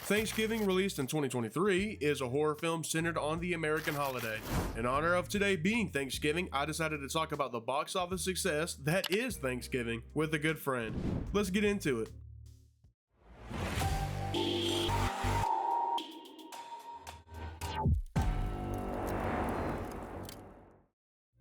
Thanksgiving, released in 2023, is a horror film centered on the American holiday. In honor of today being Thanksgiving, I decided to talk about the box office success that is Thanksgiving with a good friend. Let's get into it.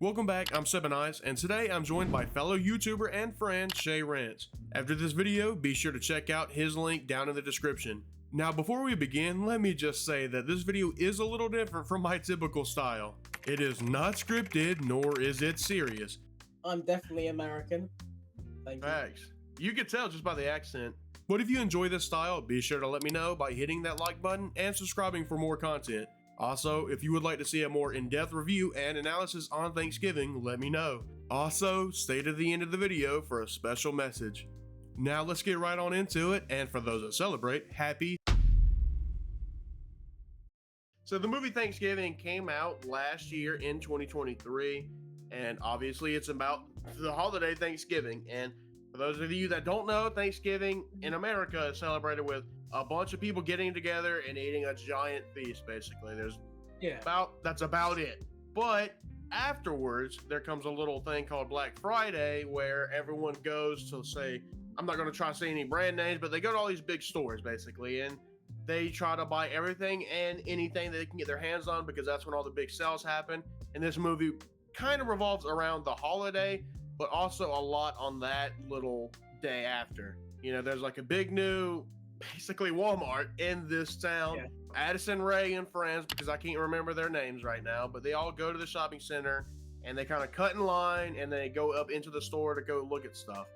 Welcome back, I'm Sippin, and today I'm joined by fellow YouTuber and friend Shay Rants. After this video, be sure to check out his link down in the description. Now before we begin, let me just say that this video is a little different from my typical style. It is not scripted, nor is it serious. I'm definitely American. Thank you. Thanks. You can tell just by the accent. But if you enjoy this style, be sure to let me know by hitting that like button and subscribing for more content. Also, if you would like to see a more in-depth review and analysis on Thanksgiving, let me know. Also, stay to the end of the video for a special message. Now let's get right on into it, and for those that celebrate, happy. So the movie Thanksgiving came out last year in 2023, and obviously it's about the holiday Thanksgiving. And for those of you that don't know, Thanksgiving in America is celebrated with a bunch of people getting together and eating a giant feast, basically. That's about it. But afterwards, there comes a little thing called Black Friday where everyone goes to say, I'm not going to try to say any brand names, but they go to all these big stores, basically, and they try to buy everything and anything that they can get their hands on because that's when all the big sales happen. And this movie kind of revolves around the holiday, but also a lot on that little day after. You know, there's like a big new, basically Walmart in this town. Yeah. Addison Rae and friends, because I can't remember their names right now, but they all go to the shopping center and they kind of cut in line and they go up into the store to go look at stuff.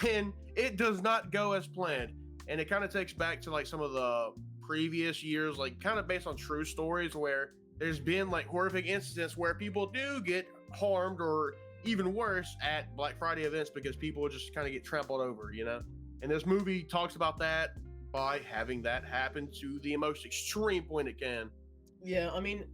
And it does not go as planned. And it kind of takes back to like some of the previous years, like kind of based on true stories where there's been like horrific incidents where people do get harmed or even worse at Black Friday events because people just kind of get trampled over, you know? And this movie talks about that by having that happen to the most extreme point it can. Yeah, I mean,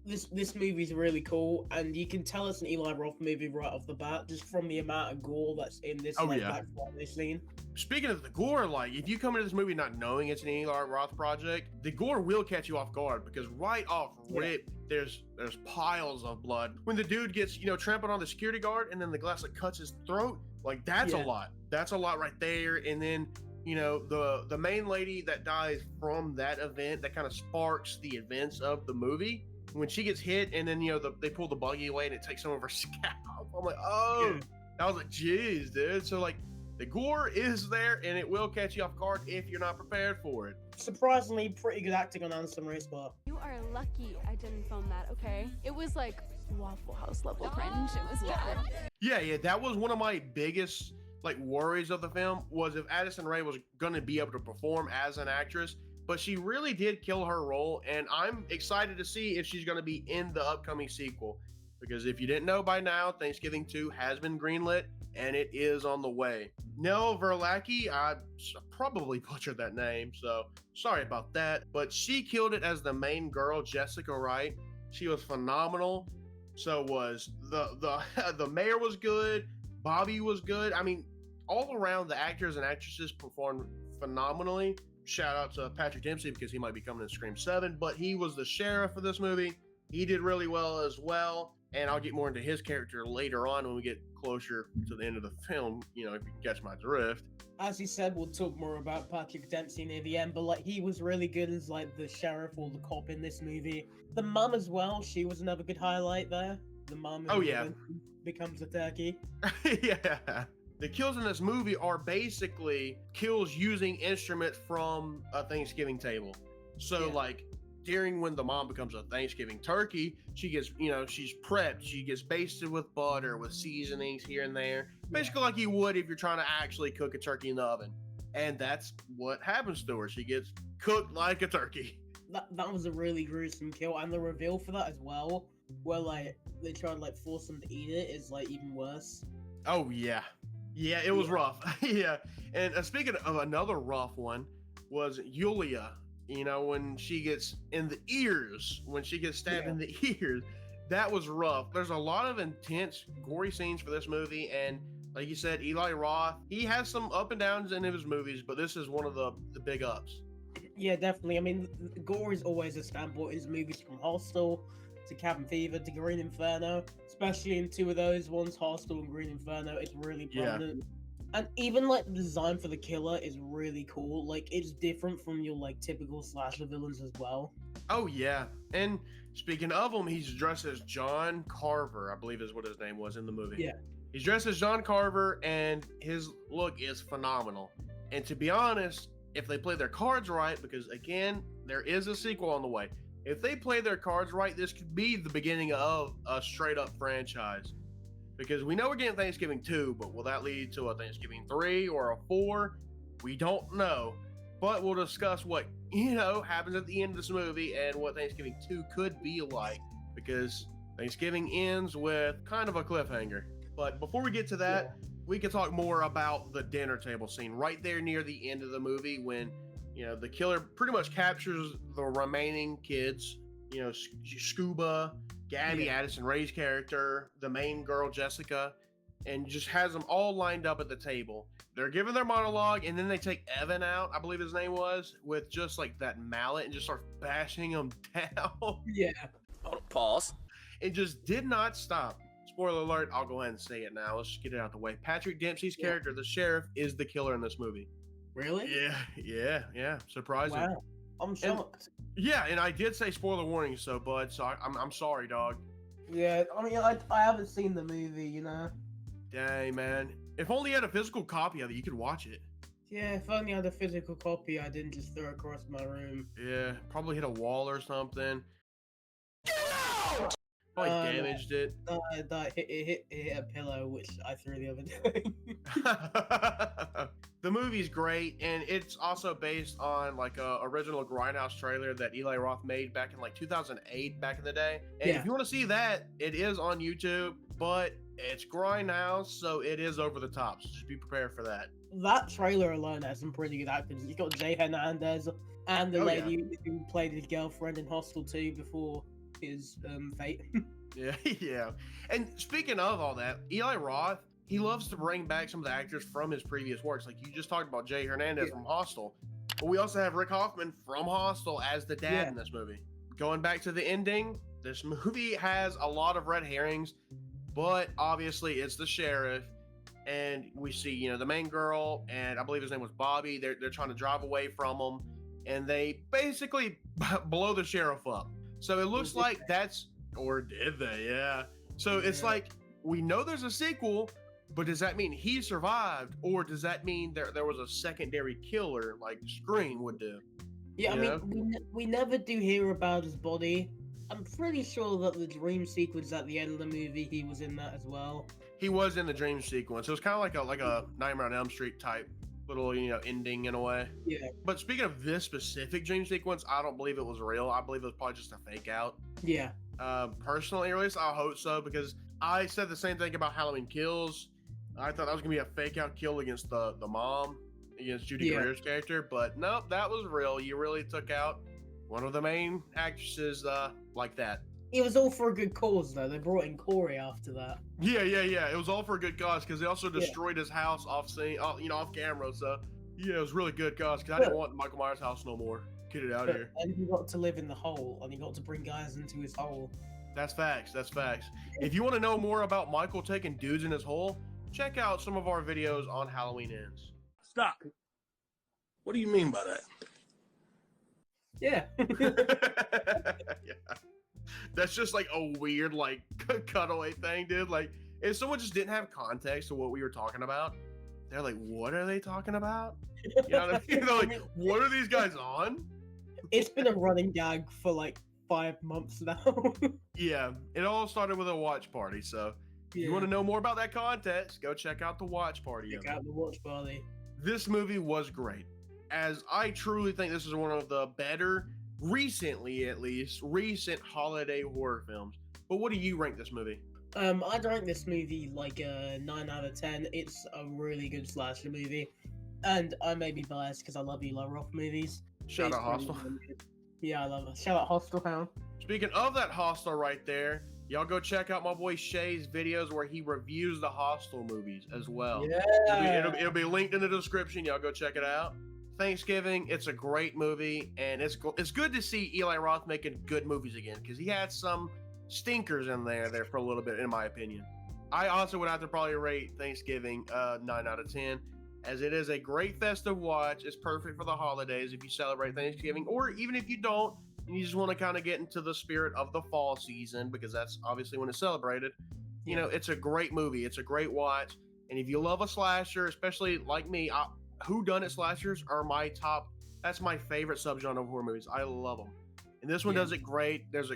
this movie's really cool, and you can tell it's an Eli Roth movie right off the bat, just from the amount of gore that's in this Black Friday scene. Speaking of the gore, like, if you come into this movie not knowing it's an Eli Roth project, the gore will catch you off guard, because right off rip, there's piles of blood. When the dude gets, trampled on the security guard, and then the glass like cuts his throat, like, that's a lot. That's a lot right there, and then the main lady that dies from that event that kind of sparks the events of the movie. When she gets hit and then, they pull the buggy away and it takes some of her scalp. I'm like, oh, I was like, geez, dude. So like the gore is there and it will catch you off guard if you're not prepared for it. Surprisingly, pretty good acting on Addison Rae's part. You are lucky I didn't film that, okay? It was like Waffle House level cringe. It was bad. Yeah. That was one of my biggest like worries of the film was if Addison Rae was going to be able to perform as an actress. But she really did kill her role, and I'm excited to see if she's going to be in the upcoming sequel. Because if you didn't know by now, Thanksgiving 2 has been greenlit, and it is on the way. Nell Verlacki, I probably butchered that name, so sorry about that. But she killed it as the main girl, Jessica Wright. She was phenomenal. So was the mayor was good. Bobby was good. I mean, all around the actors and actresses performed phenomenally. Shout out to Patrick Dempsey because he might be coming in Scream 7, but he was the sheriff of this movie. He did really well as well, and I'll get more into his character later on when we get closer to the end of the film, if you catch my drift. As you said, we'll talk more about Patrick Dempsey near the end, but like he was really good as like the sheriff or the cop in this movie. The mum as well, she was another good highlight there. The mum becomes a turkey. Yeah. The kills in this movie are basically kills using instruments from a Thanksgiving table. So like during when the mom becomes a Thanksgiving turkey, she gets, she's prepped. She gets basted with butter, with seasonings here and there. Basically like you would if you're trying to actually cook a turkey in the oven. And that's what happens to her. She gets cooked like a turkey. That was a really gruesome kill. And the reveal for that as well, where like they try to like force them to eat it is like even worse. Oh yeah. Yeah, it was rough. Yeah. And speaking of another rough one was Yulia, when she gets in the ears, when she gets stabbed in the ears, that was rough. There's a lot of intense, gory scenes for this movie. And like you said, Eli Roth, he has some up and downs in his movies, but this is one of the big ups. Yeah, definitely. I mean, gore is always a standpoint in his movies, from Hostel to Cabin Fever to Green Inferno, especially in two of those ones, Hostel and Green Inferno. It's really Yeah. prominent. And even like the design for the killer is really cool. Like it's different from your like typical slasher villains as well. Oh yeah. And speaking of him, he's dressed as John Carver, I believe is what his name was in the movie. Yeah. He's dressed as John Carver, and his look is phenomenal. And to be honest, if they play their cards right, because again, there is a sequel on the way. If they play their cards right, this could be the beginning of a straight up franchise. Because we know we're getting Thanksgiving 2, but will that lead to a Thanksgiving 3 or a 4? We don't know. But we'll discuss what, happens at the end of this movie and what Thanksgiving 2 could be like. Because Thanksgiving ends with kind of a cliffhanger. But before we get to that, we can talk more about the dinner table scene right there near the end of the movie when, the killer pretty much captures the remaining kids, Scuba, Gabby, Addison Rae's character, the main girl, Jessica, and just has them all lined up at the table. They're giving their monologue, and then they take Evan out, I believe his name was, with just like that mallet and just start bashing him down. Yeah. Pause. It just did not stop. Spoiler alert, I'll go ahead and say it now. Let's just get it out of the way. Patrick Dempsey's character, the sheriff, is the killer in this movie. Really? Yeah. Surprising. Wow. I'm shocked. And I did say spoiler warning, so bud, so I'm sorry, dog. Yeah, I mean, I haven't seen the movie, Dang, man. If only you had a physical copy of it, you could watch it. Yeah, if only I had a physical copy, I didn't just throw it across my room. Yeah, probably hit a wall or something. Get out! Probably damaged it. It hit a pillow, which I threw the other day. The movie's great, and it's also based on like a original Grindhouse trailer that Eli Roth made back in like 2008, back in the day. And if you want to see that, it is on YouTube, but it's Grindhouse, so it is over the top. So just be prepared for that. That trailer alone has some pretty good actors. You got Jay Hernandez and the lady who played his girlfriend in Hostel 2 before his fate. Yeah. And speaking of all that, Eli Roth, he loves to bring back some of the actors from his previous works. Like you just talked about Jay Hernandez from Hostel. But we also have Rick Hoffman from Hostel as the dad in this movie. Going back to the ending, this movie has a lot of red herrings, but obviously it's the sheriff. And we see, the main girl, and I believe his name was Bobby. They're trying to drive away from him, and they basically blow the sheriff up. So it looks like or did they? Yeah. So it's like, we know there's a sequel, but does that mean he survived, or does that mean there was a secondary killer like Scream would do? Yeah, I mean, we never do hear about his body. I'm pretty sure that the dream sequence at the end of the movie, he was in that as well. He was in the dream sequence. It was kind of like a Nightmare on Elm Street type little, ending in a way. Yeah. But speaking of this specific dream sequence, I don't believe it was real. I believe it was probably just a fake out. Yeah. Personally, or at least I hope so, because I said the same thing about Halloween Kills. I thought that was gonna be a fake out kill against the mom, against Judy Greer's character, but nope, that was real. You really took out one of the main actresses like that. It was all for a good cause, though. They brought in Corey after that. Yeah. It was all for a good cause, because they also destroyed his house off scene, off camera. So yeah, it was really good cause, because I didn't want Michael Myers' house no more. Get it out of here. And he got to live in the hole, and he got to bring guys into his hole. That's facts. If you want to know more about Michael taking dudes in his hole, check out some of our videos on Halloween Ends. Stop. What do you mean by that? Yeah. Yeah. That's just like a weird like cutaway thing, dude. Like if someone just didn't have context to what we were talking about, they're like, what are they talking about? You know what I mean? They're like, what are these guys on? It's been a running gag for like 5 months now. Yeah, it all started with a watch party. So if you want to know more about that context, go check out the watch party. Check out the watch party. This movie was great, as I truly think this is one of the better, recently at least, recent holiday horror films. But what do you rank this movie? I'd rank this movie like a 9 out of 10. It's a really good slasher movie. And I may be biased because I love Eli Roth movies. Shout out Hostel. Yeah, I love it. Shout out Hostel Hound. Speaking of that Hostel right there, y'all go check out my boy Shay's videos where he reviews the Hostel movies as well. Yeah. It'll be linked in the description. Y'all go check it out. Thanksgiving. It's a great movie, and it's good to see Eli Roth making good movies again because he had some stinkers in there for a little bit, in my opinion. I also would have to probably rate Thanksgiving 9 out of 10, as it is a great festive watch. It's perfect for the holidays if you celebrate Thanksgiving, or even if you don't, and you just want to kind of get into the spirit of the fall season, because that's obviously when it's celebrated. You know, it's a great movie. It's a great watch. And if you love a slasher, especially like me, whodunit slashers are my top. That's my favorite subgenre of horror movies. I love them. And this one does it great. There's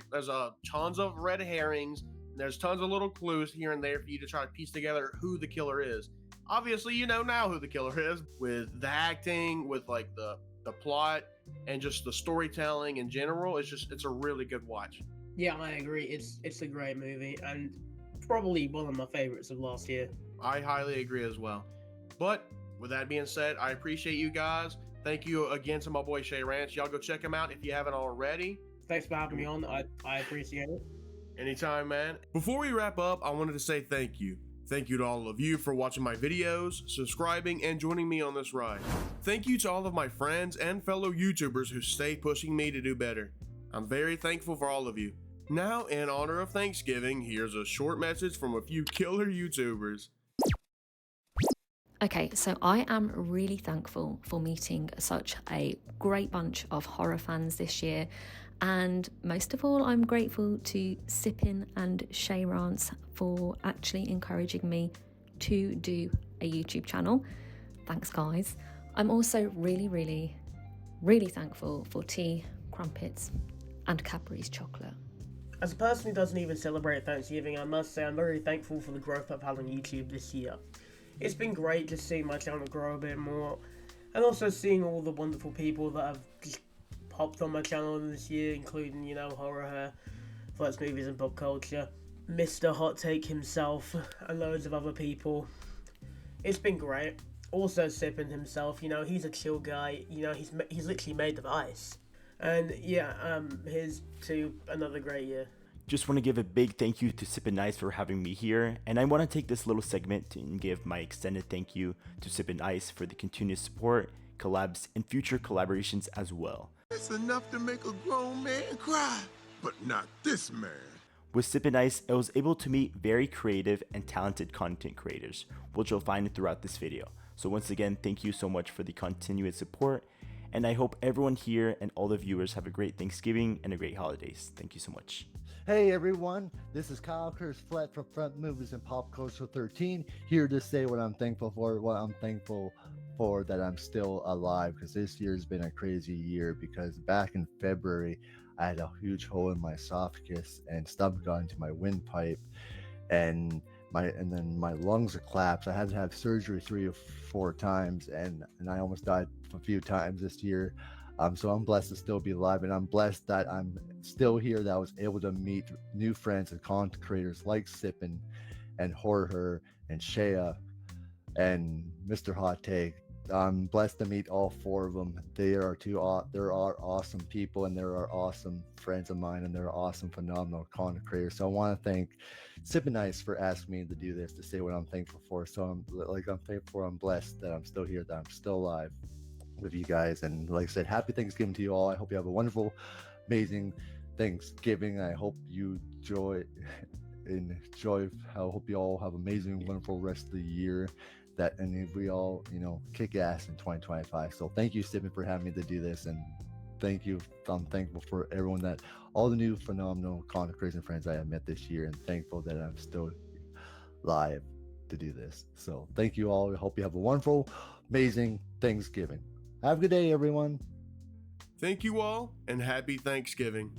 tons of red herrings. And there's tons of little clues here and there for you to try to piece together who the killer is. Obviously, you know now who the killer is with the acting, with like the plot, and just the storytelling in general. It's a really good watch. Yeah, I agree. It's a great movie and probably one of my favorites of last year. I highly agree as well. But with that being said, I appreciate you guys. Thank you again to my boy Shay Ranch. Y'all go check him out if you haven't already. Thanks for having me on. I appreciate it. Anytime, man. Before we wrap up, I wanted to say thank you. Thank you to all of you for watching my videos, subscribing, and joining me on this ride. Thank you to all of my friends and fellow YouTubers who stay pushing me to do better. I'm very thankful for all of you. Now, in honor of Thanksgiving, here's a short message from a few killer YouTubers. Okay, so I am really thankful for meeting such a great bunch of horror fans this year. And most of all, I'm grateful to Sippin and Shay Rance for actually encouraging me to do a YouTube channel. Thanks, guys. I'm also really thankful for tea, crumpets, and Cadbury's chocolate. As a person who doesn't even celebrate Thanksgiving, I must say I'm very thankful for the growth I've had on YouTube this year. It's been great just seeing my channel grow a bit more, and also seeing all the wonderful people that have just popped on my channel this year, including, you know, Horror Hair, Flux Movies and Pop Culture, Mr. Hot Take himself, and loads of other people. It's been great. Also Sippin himself, you know, he's a chill guy, you know, he's literally made of ice. And yeah, here's to another great year. Just want to give a big thank you to Sippin Ice for having me here, and I want to take this little segment to give my extended thank you to Sippin Ice for the continuous support, collabs, and future collaborations as well. It's enough to make a grown man cry, but not this man. With Sippin Ice, I was able to meet very creative and talented content creators, which you'll find throughout this video. So once again, thank you so much for the continuous support, and I hope everyone here and all the viewers have a great Thanksgiving and a great holidays. Thank you so much. Hey everyone, this is Kyle Curtis Flat from Front Movies and Pop Culture 13, here to say what I'm thankful for. What I'm thankful for that I'm still alive, because this year's been a crazy year, because back in February I had a huge hole in my esophagus and stuff got into my windpipe, and then my lungs are collapsed. I had to have surgery 3 or 4 times, and I almost died a few times this year. So I'm blessed to still be alive, and I'm blessed that I'm still here, that I was able to meet new friends and content creators like Sippin and Horror and Shea and Mr. Hot Take. I'm blessed to meet all 4 of them. There are awesome people, and there are awesome friends of mine, and they're awesome, phenomenal content creators. So I want to thank Sippin Ice for asking me to do this, to say what I'm thankful for. So I'm thankful for, I'm blessed that I'm still here, that I'm still alive with you guys. And like I said, happy Thanksgiving to you all. I hope you have a wonderful, amazing Thanksgiving. I hope you enjoy. I hope you all have amazing, wonderful rest of the year. And we all, you know, kick ass in 2025. So thank you, Sippin, for having me to do this, and thank you. I'm thankful for everyone, that all the new phenomenal content creators and friends I have met this year, and thankful that I'm still live to do this. So thank you all. I hope you have a wonderful, amazing Thanksgiving. Have a good day, everyone. Thank you all, and happy Thanksgiving.